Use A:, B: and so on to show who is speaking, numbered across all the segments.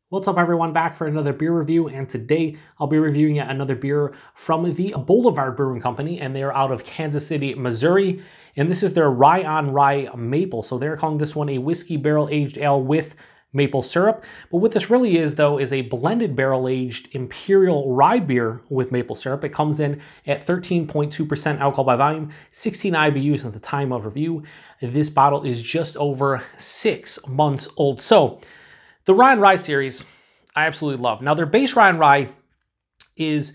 A: What's up everyone, back for another beer review, and today I'll be reviewing yet another beer from the Boulevard Brewing Company, and they're out of Kansas City, Missouri, and this is their Rye On Rye Maple. So they're calling this one a whiskey barrel-aged ale with maple syrup, but what this really is though is a blended barrel-aged Imperial rye beer with maple syrup. It comes in at 13.2% alcohol by volume, 16 IBUs at the time of review. This bottle is just over 6 months old. So the Rye On Rye series, I absolutely love. Now, their base Rye On Rye is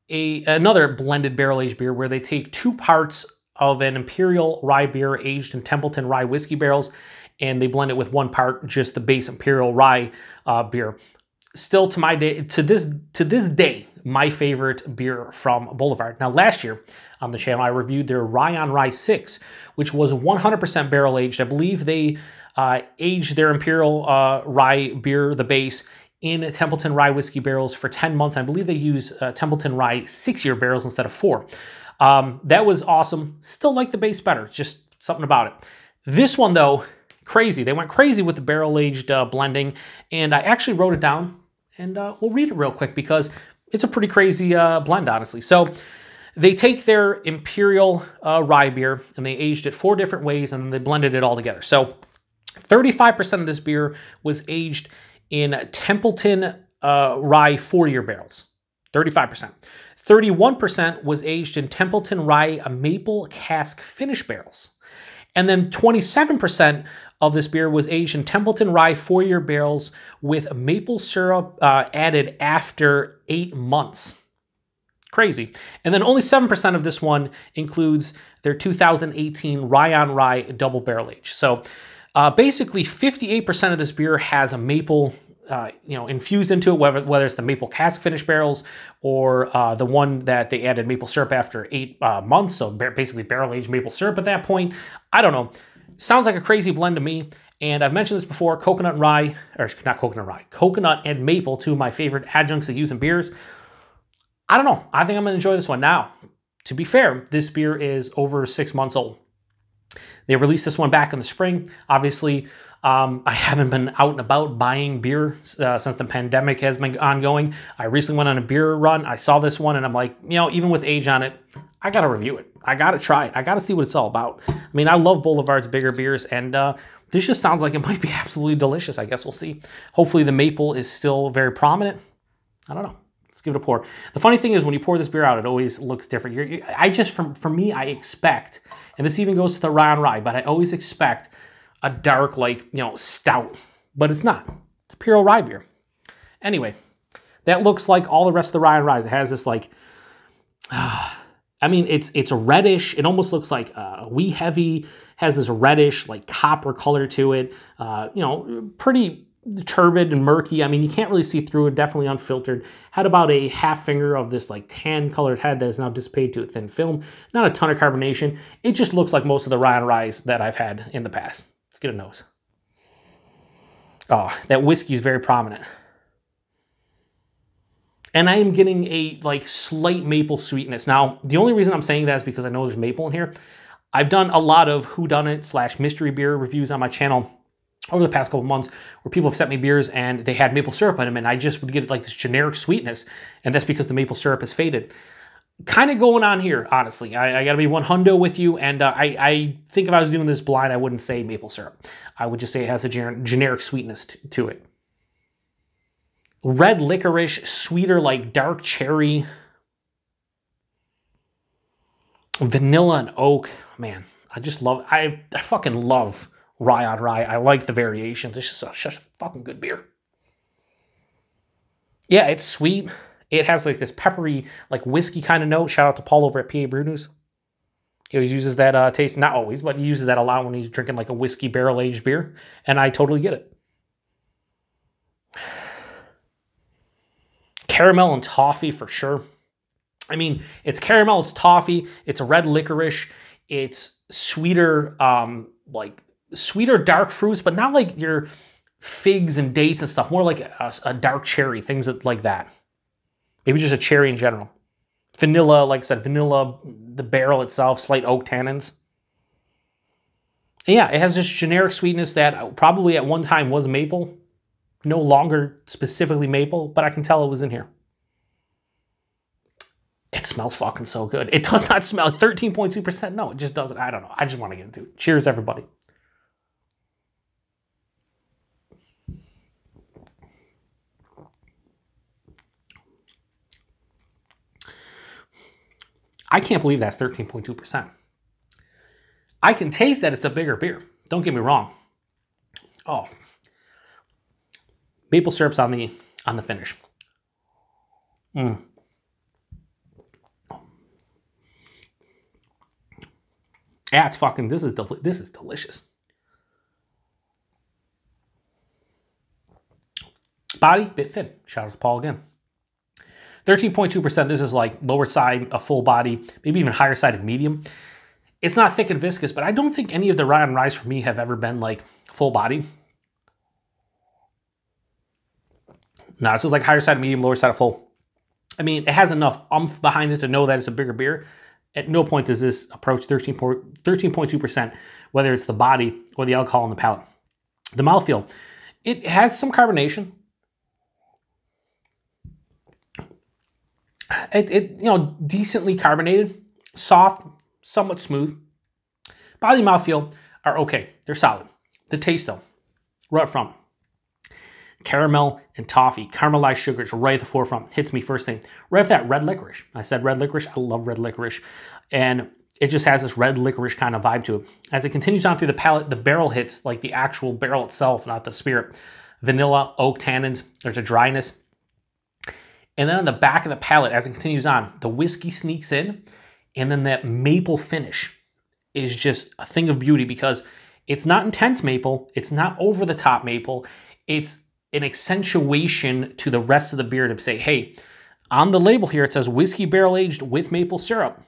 A: another blended barrel-aged beer where they take 2 parts of an Imperial rye beer aged in Templeton rye whiskey barrels, and they blend it with 1 part just the base Imperial rye beer. Still, to this day, my favorite beer from Boulevard. Now, last year on the channel, I reviewed their Rye On Rye 6, which was 100% barrel-aged. I believe they aged their Imperial rye beer, the base, in Templeton rye whiskey barrels for 10 months. I believe they use Templeton rye 6-year barrels instead of 4. That was awesome. Still like the base better. Just something about it. This one, though, crazy. They went crazy with the barrel-aged blending, and I actually wrote it down, and we'll read it real quick because it's a pretty crazy blend, honestly. So they take their Imperial rye beer, and they aged it 4 different ways, and then they blended it all together. So 35% of this beer was aged in Templeton rye 4-year barrels. 35%. 31% was aged in Templeton rye maple cask finish barrels. And then 27% of this beer was aged in Templeton rye 4-year barrels with maple syrup added after 8 months. Crazy. And then only 7% of this one includes their 2018 Rye On Rye double barrel age. So basically, 58% of this beer has a maple, infused into it, whether it's the maple cask finish barrels or the one that they added maple syrup after 8 months. So basically, barrel-aged maple syrup at that point. I don't know. Sounds like a crazy blend to me. And I've mentioned this before: coconut and rye, or not coconut and rye, coconut and maple, 2 of my favorite adjuncts to use in beers. I don't know. I think I'm gonna enjoy this one. Now, to be fair, this beer is over 6 months old. They released this one back in the spring. Obviously, I haven't been out and about buying beer since the pandemic has been ongoing. I recently went on a beer run. I saw this one and I'm like, even with age on it, I gotta review it. I gotta try it. I gotta see what it's all about. I mean, I love Boulevard's bigger beers, and this just sounds like it might be absolutely delicious. I guess we'll see. Hopefully the maple is still very prominent. I don't know. Let's give it a pour. The funny thing is, when you pour this beer out, it always looks different. For me, I expect, and this even goes to the Rye On Rye, but I always expect a dark, stout. But it's not. It's a pure rye beer. Anyway, that looks like all the rest of the Rye On Ryes. It has this it's reddish. It almost looks like wee heavy. Has this reddish, copper color to it. Pretty turbid and murky. I mean, you can't really see through it. Definitely unfiltered. Had about a half finger of this tan colored head that is now dissipated to a thin film. Not a ton of carbonation. It just looks like most of the Rye On Ryes that I've had in the past. Let's get a nose. Oh, that whiskey is very prominent. And I am getting a slight maple sweetness. Now, the only reason I'm saying that is because I know there's maple in here. I've done a lot of whodunit / mystery beer reviews on my channel over the past couple months, where people have sent me beers and they had maple syrup in them, and I just would get this generic sweetness, and that's because the maple syrup is faded. Kind of going on here, honestly. I gotta be 100 with you, and I think if I was doing this blind, I wouldn't say maple syrup. I would just say it has a generic sweetness to it. Red licorice, sweeter, dark cherry, vanilla and oak. Man, I fucking love Rye On Rye. I like the variations. It's just a fucking good beer. Yeah, it's sweet. It has this peppery, whiskey kind of note. Shout out to Paul over at PA Brew News. He always uses that taste. Not always, but he uses that a lot when he's drinking a whiskey barrel-aged beer. And I totally get it. Caramel and toffee for sure. I mean, it's caramel, it's toffee, it's a red licorice, it's sweeter, sweeter dark fruits, but not your figs and dates and stuff. More like a dark cherry, things like that. Maybe just a cherry in general. Vanilla, like I said, vanilla, the barrel itself, slight oak tannins. And yeah, it has this generic sweetness that probably at one time was maple. No longer specifically maple, but I can tell it was in here. It smells fucking so good. It does not smell 13.2%. No, it just doesn't. I don't know. I just want to get into it. Cheers, everybody. I can't believe that's 13.2%. I can taste that it's a bigger beer. Don't get me wrong. Oh. Maple syrup's on the finish. Yeah, it's fucking, this is delicious. Body, bit thin. Shout out to Paul again. 13.2%, this is like lower side, a full body, maybe even higher side of medium. It's not thick and viscous, but I don't think any of the Rye on Ryes for me have ever been like full body. No, this is like higher side of medium, lower side of full. I mean, it has enough oomph behind it to know that it's a bigger beer. At no point does this approach 13.2%, whether it's the body or the alcohol in the palate. The mouthfeel, it has some carbonation. You know, decently carbonated, soft, somewhat smooth. Body, mouthfeel are okay. They're solid. The taste, though, right up front. Caramel and toffee, caramelized sugars right at the forefront. Hits me first thing. Right off that, red licorice. I said red licorice. I love red licorice. And it just has this red licorice kind of vibe to it. As it continues on through the palate, the barrel hits like the actual barrel itself, not the spirit. Vanilla, oak tannins. There's a dryness. And then on the back of the palate, as it continues on, the whiskey sneaks in. And then that maple finish is just a thing of beauty because it's not intense maple. It's not over the top maple. It's an accentuation to the rest of the beer to say, hey, on the label here, it says whiskey barrel aged with maple syrup.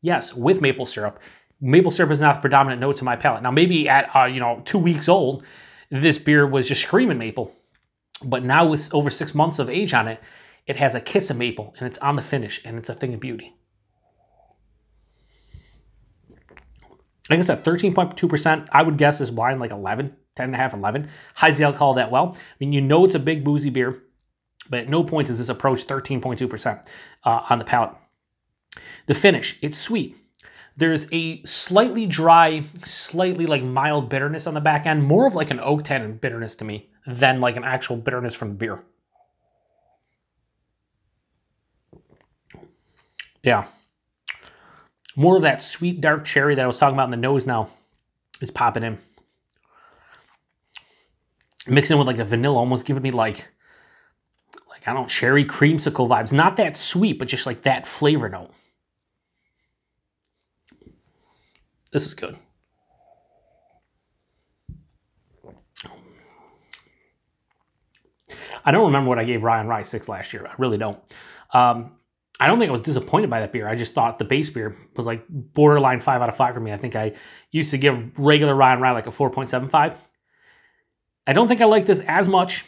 A: Yes, with maple syrup. Maple syrup is not the predominant note to my palate. Now, maybe at 2 weeks old, this beer was just screaming maple. But now with over 6 months of age on it, it has a kiss of maple and it's on the finish and it's a thing of beauty. Like I said, 13.2%, I would guess is wine like 11, 10.5, 11. Hides the alcohol that well. I mean, you know it's a big boozy beer, but at no point does this approach 13.2% on the palate. The finish, it's sweet. There's a slightly dry, slightly like mild bitterness on the back end, more of like an oak tannin bitterness to me than like an actual bitterness from the beer. Yeah. More of that sweet dark cherry that I was talking about in the nose now is popping in. Mixing in with like a vanilla, almost giving me like I don't know, cherry creamsicle vibes. Not that sweet, but just like that flavor note. This is good. I don't remember what I gave Rye on Rye 6 last year. I really don't. I don't think I was disappointed by that beer. I just thought the base beer was like borderline 5 out of 5 for me. I think I used to give regular Rye on Rye like a 4.75. I don't think I like this as much,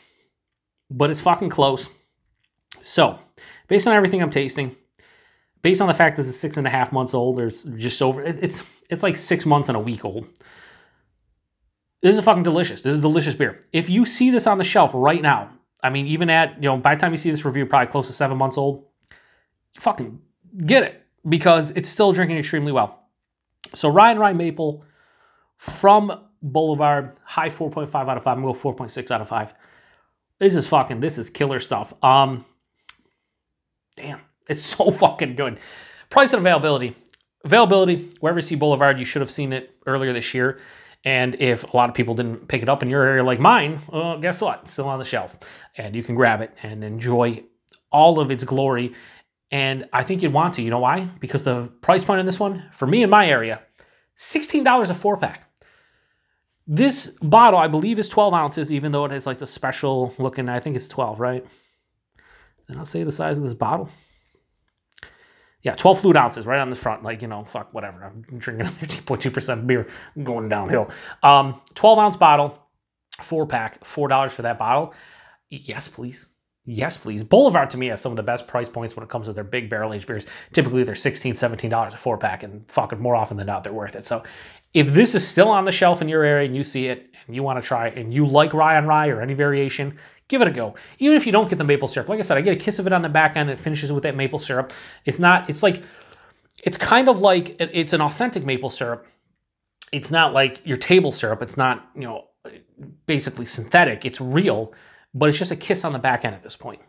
A: but it's fucking close. So, based on everything I'm tasting, based on the fact this is 6.5 months old, or it's just over, it's like 6 months and a week old. This is fucking delicious. This is a delicious beer. If you see this on the shelf right now, I mean, even at, by the time you see this review, probably close to 7 months old, you fucking get it because it's still drinking extremely well. So Rye on Rye Maple from Boulevard, high 4.5 out of 5. I'm going to go 4.6 out of 5. This is killer stuff. Damn, it's so fucking good. Price and availability. Availability, wherever you see Boulevard, you should have seen it earlier this year. And if a lot of people didn't pick it up in your area like mine, well, guess what? It's still on the shelf. And you can grab it and enjoy all of its glory. And I think you'd want to. You know why? Because the price point in this one, for me in my area, $16 a 4-pack. This bottle, I believe, is 12 ounces, even though it has like the special looking, I think it's 12, right? Then I'll say the size of this bottle. Yeah, 12 fluid ounces right on the front. Like, fuck, whatever. I'm drinking a 13.2% beer. I'm going downhill. 12-ounce bottle, 4-pack, $4 for that bottle. Yes, please. Yes, please. Boulevard, to me, has some of the best price points when it comes to their big barrel-aged beers. Typically, they're $16, $17 a 4-pack, and fucking more often than not, they're worth it. So if this is still on the shelf in your area and you see it, and you want to try it, and you like Rye on Rye or any variation, give it a go. Even if you don't get the maple syrup, like I said, I get a kiss of it on the back end. It finishes with that maple syrup. It's kind of like, it's an authentic maple syrup. It's not like your table syrup. It's not, you know, basically synthetic. It's real, but it's just a kiss on the back end at this point.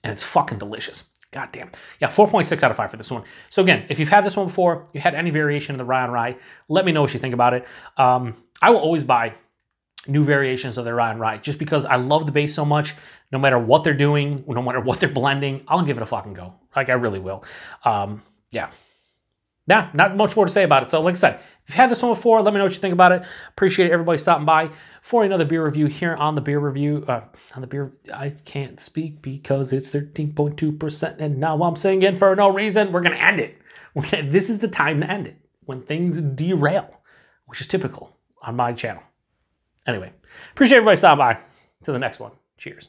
A: And it's fucking delicious. God damn. Yeah, 4.6 out of 5 for this one. So again, if you've had this one before, you had any variation of the Rye on Rye, let me know what you think about it. I will always buy new variations of their Rye on Rye just because I love the base so much. No matter what they're doing, no matter what they're blending, I'll give it a fucking go. Like, I really will. Yeah. Yeah, not much more to say about it. So like I said, if you've had this one before, let me know what you think about it. Appreciate everybody stopping by for another beer review here on the beer review. I can't speak because it's 13.2%. And now I'm saying it for no reason. We're going to end it. This is the time to end it, when things derail, which is typical on my channel. Anyway, appreciate everybody stopping by. Till the next one. Cheers.